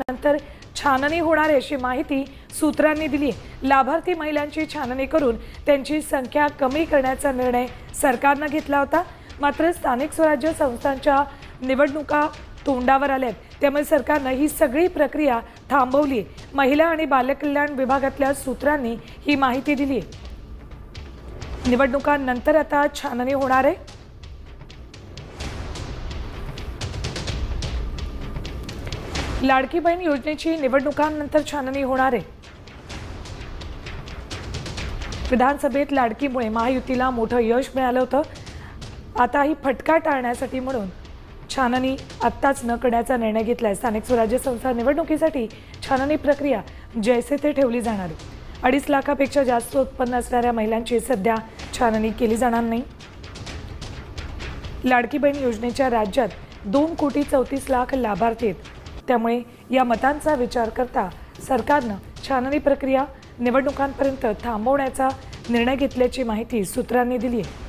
नंतर छाननी होणार अशी माहिती सूत्रांनी दिली। लाभार्थी महिलांची छाननी करून त्यांची संख्या कमी करण्याचा निर्णय सरकारने घेतला होता। मात्र स्थानिक स्वराज्य संस्थांच्या निवडणुका तोंडावर आल्यात, त्यामुळे सरकारने ही सगळी प्रक्रिया थांबवली। महिला आणि बालकल्याण विभागातल्या सूत्रांनी ही माहिती दिली। निवडणुकांनंतर आता छाननी होणार आहे। लाडकी बहीण योजनेची निवडणुकांनंतर छाननी होणार आहे। विधानसभेत लाडकीमुळे महायुतीला मोठं यश मिळालं होतं। आता ही फटका टाळण्यासाठी म्हणून छाननी आत्ताच न करण्याचा निर्णय घेतलाय। स्थानिक स्वराज्य संस्था निवडणुकीसाठी छाननी प्रक्रिया जैसे ते ठेवली जाणार आहे। 2.5 लाखापेक्षा जास्त उत्पन्न असणाऱ्या महिलांची सध्या छाननी केली जाणार नाही। लाडकी बहीण योजनेच्या राज्यात 2,34,00,000 लाभार्थी आहेत, त्यामुळे या मतांचा विचार करता सरकारने छाननी प्रक्रिया निवडणुकांपर्यंत थांबवण्याचा निर्णय घेतल्याची माहिती सूत्रांनी दिली आहे।